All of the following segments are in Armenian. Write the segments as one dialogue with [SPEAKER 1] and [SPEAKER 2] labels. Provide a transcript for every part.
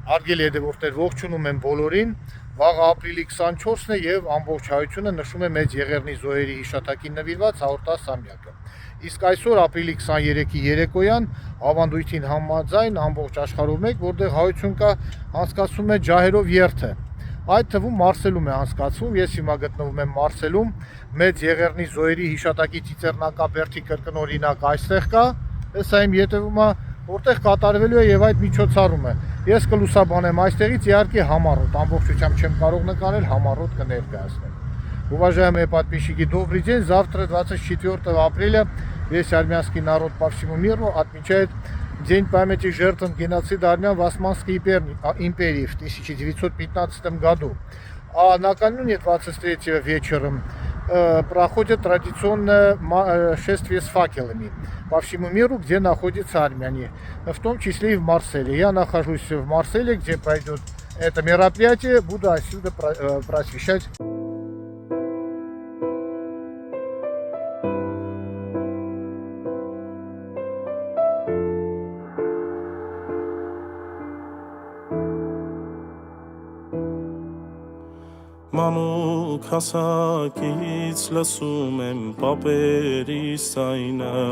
[SPEAKER 1] Հարգելի հետևորդներ, ողջունում եմ բոլորին։ Վաղ ապրիլի 24-ն է եւ ամբողջ հայությունը նշում է մեծ Եղեռնի զոհերի հիշատակին նվիրված 110-ամյակը։ Իսկ այսօր ապրիլի 23-ի երեկոյան ավանդույթին համաձայն ամբողջ աշխարհում մեկ, որտեղ հայություն կա, անցկացվում է ջահերով երթը։ Այդ թվում Մարսելում է անցկացվում։ Ես հիմա գտնվում եմ Մարսելում, մեծ Եղեռնի զոհերի հիշատակի ծիծեռնակաբերդի կրկնօրինակ այստեղ կա։ Հեսա իմ ետևում է, որտեղ կատարվելու է եւ այդ միջոցառումը։ Ես կլուսաբանեմ այստեղից, իհարկե համառոտ, ամբողջությամբ չեմ կարող ныкарել, համառոտ կներկայացնեմ։ Уважаемые подписчики, добрый день. Завтра, 24 апреля, весь армянский народ по всему миру отмечает День памяти жертвам геноцида армян в Османской империи в 1915 году. А накануне 23 вечером проходит традиционное шествие с факелами по всему миру, где находятся армяне, в том числе и в Марселе. Я нахожусь в Марселе, где пройдет это мероприятие, буду отсюда просвещать.
[SPEAKER 2] Մանուկ հասակից լսում եմ պապերի սայնը,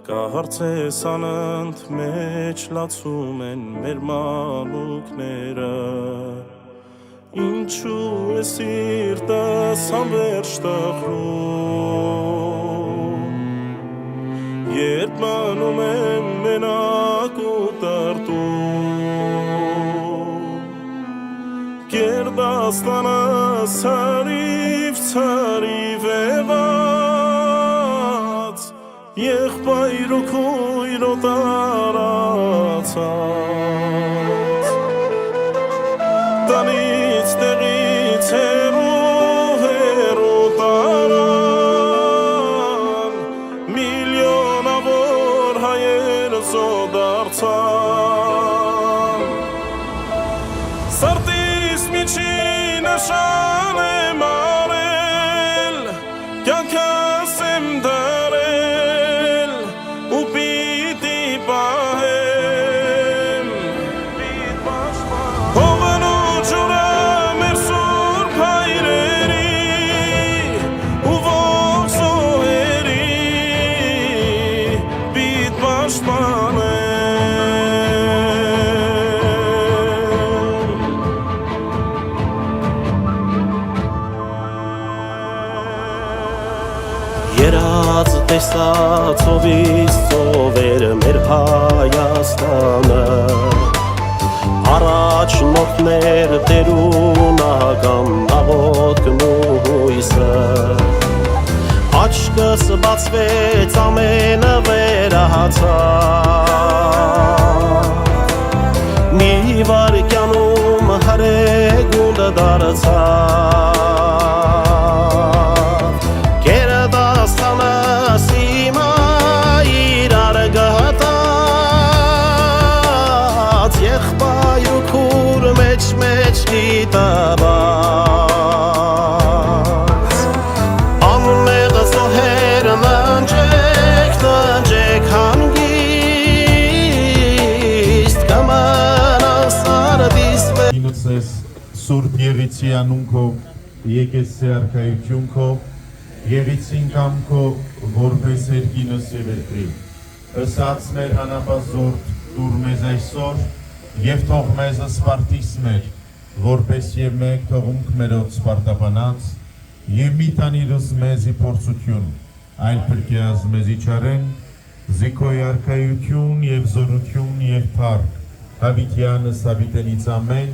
[SPEAKER 2] Կահարցես անընդ մեջ լացում են մեր մանուկները, Ինչու է սիրտս անվերջ տխրում, Երբ մնում եմ մենակ ու տրտում, Գերդաստանը ցարիվ եղած, Եղբայր ու քույրո տարածած, Տնից տեղից հեռու տարան, Միլիոնավոր հայեր զոհ դարձան, Նշան եմ արել, կյանքս եմ դարել, ու պիտի պահեմ, հողն ու ջուրը մեր սուրբ հայրերի, ու ողջ զոհերի, պիտ պաշտպանեմ, Երած տեսած ովից ծովեր մեր Հայաստանը, Առաջնորդներ տերունական աղոթքն ու հույսը, Աչքս բացվեց ամենը վերահացավ, Մի վայրկյանում հրեգունդը դարձավ, Գերդաստանս հիմա իրար գտած, Եղբայր ու քույր մեջ գիտաբաց, Անմեղ զոհեր ննջեք հանգիստ, Կմնաս արդիստ
[SPEAKER 3] Ինոցես Սուրբ Եղիցի անունքով, եկեցի արքայությունքով, Եղիցին կամքո, որպես երկինս և երկրի, Ըսած մեր հանապազորդ դուր մեզ այսօր, և թող մեզ սպարտիս մեր, որպես և մեկ թողունք մերոց սպարտապանած, և մի տանիրս մեզի փորձություն, այլ պրկյազ մեզի չարեն, զիքոյ արքայություն և զորություն և փառք, հավիտյանս հավիտենից ամեն,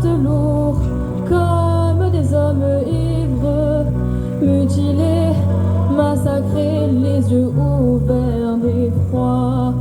[SPEAKER 4] portent lourd comme des hommes ivres, mutilés, massacrés, les yeux ouverts d'effroi.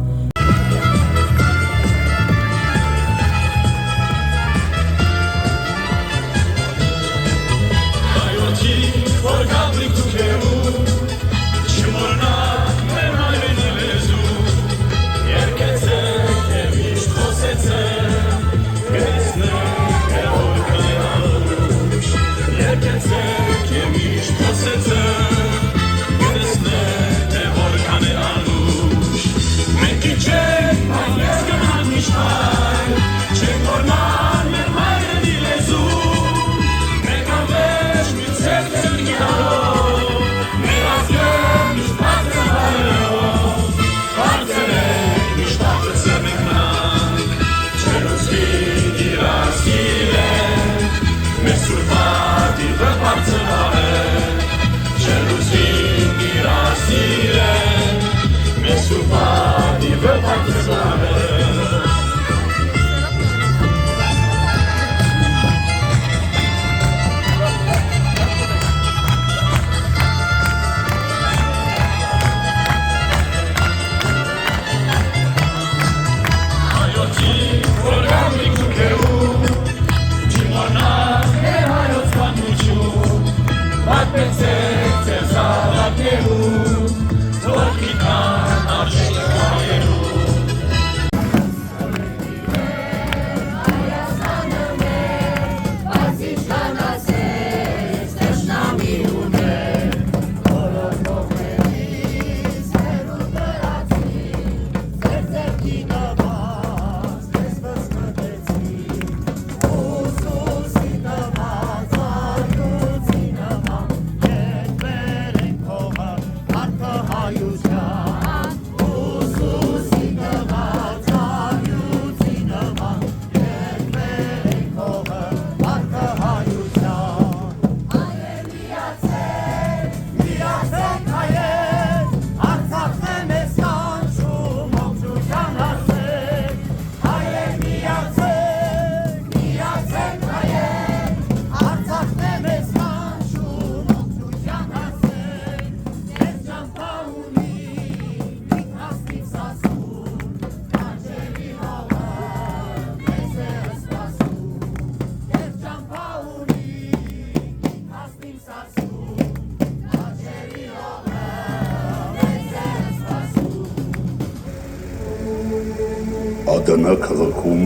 [SPEAKER 5] Ադանա քաղաքում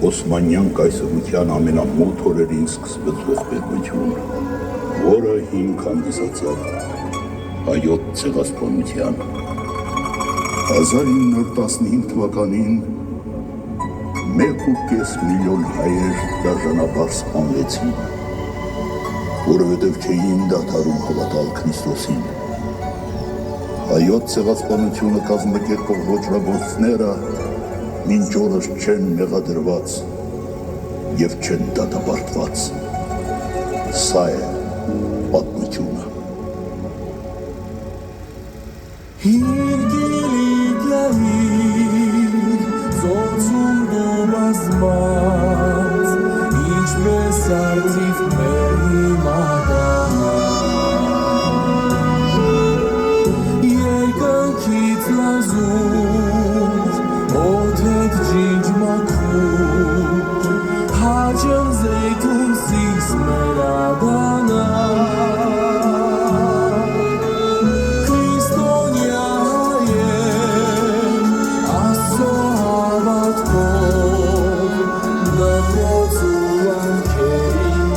[SPEAKER 5] Օսմանյան կայսրության ամենամոտ օրերին սկսվեց ողբերգություն, որը հիմք հանդիսացավ հայոց ցեղասպանության։ 1915 թվականին 1.5 միլիոն հայեր դաժանաբար սպանվեցին, որովհետև չէին դադարում հավատալ Քրիստոսին։ Հայոց ցեղասպանությունը կազմակերպող ոճրագործները մինչ օրս չեն մեղադրված և չեն դատապարտված։ Սա է պատմությունը։
[SPEAKER 2] ծոցում դու բազմած, ինչպես արդիվ մեր հիմադանա, երկնքից լազուր, օդետ ջինջ մաքուր, հաջն զեյթուն սիս մեր ադանա, Քրիստոնյա հայեր, Աստծո հավատքով, դպրոց ու անքերին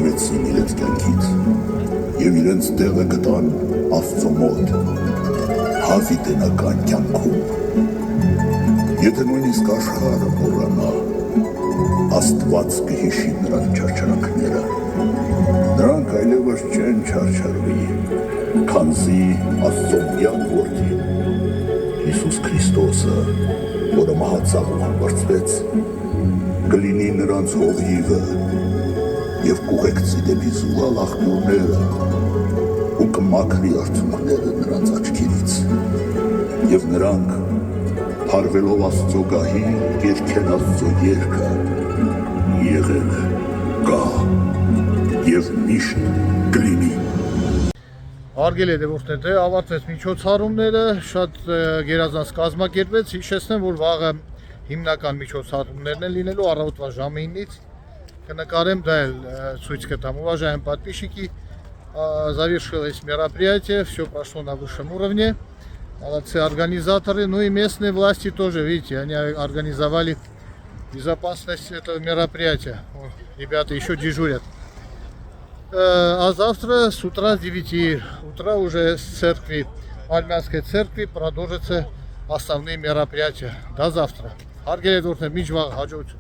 [SPEAKER 5] հեռացվեցին իրենց կյանքից եւ իրենց տեղը գտան Աստծո մոտ հավիտենական կյանքում։ Եթե նույնիսկ աշխարհը մոռանա, Աստված կհիշի նրանց չարչարանքները։ Նրանք այլևս չեն չարչարվի, քանզի Աստծո միակ որդին Հիսուս Քրիստոսը, որը մահացավ ու հարվածվեց, կլինի նրանց հովիվը եւ կուղեկցի դեպի զուգալ աղբյուրները ու կմաքրի արցունքները նրանց աչքերից եւ նրանք փարվելով Աստծո գահի երգեն Աստծո երգը եղել է, կա եւ միշտ կլինի։
[SPEAKER 1] Հարգելի հետևորդներ, դե ավարտվեց միջոցառումները, շատ գերազանց կազմակերպվեց, հիշեցնեմ, որ вաղը հիմնական միջոցառումներն են լինելու առավոտվա ժամը 9-ից, կնկարեմ, դա էլ ցույց կտամ, уважаемые подписчики, завершилось мероприятие, все прошло на высшем уровне, молодцы организаторы, ну и местные власти тоже, видите, они организовали безопасность этого мероприятия, ребята еще дежурят. А завтра с утра с 9 утра уже с церкви, Армянской церкви продолжатся основные мероприятия. До завтра. Հարգելի դուրսներ, միջ վաղ հաջողություն։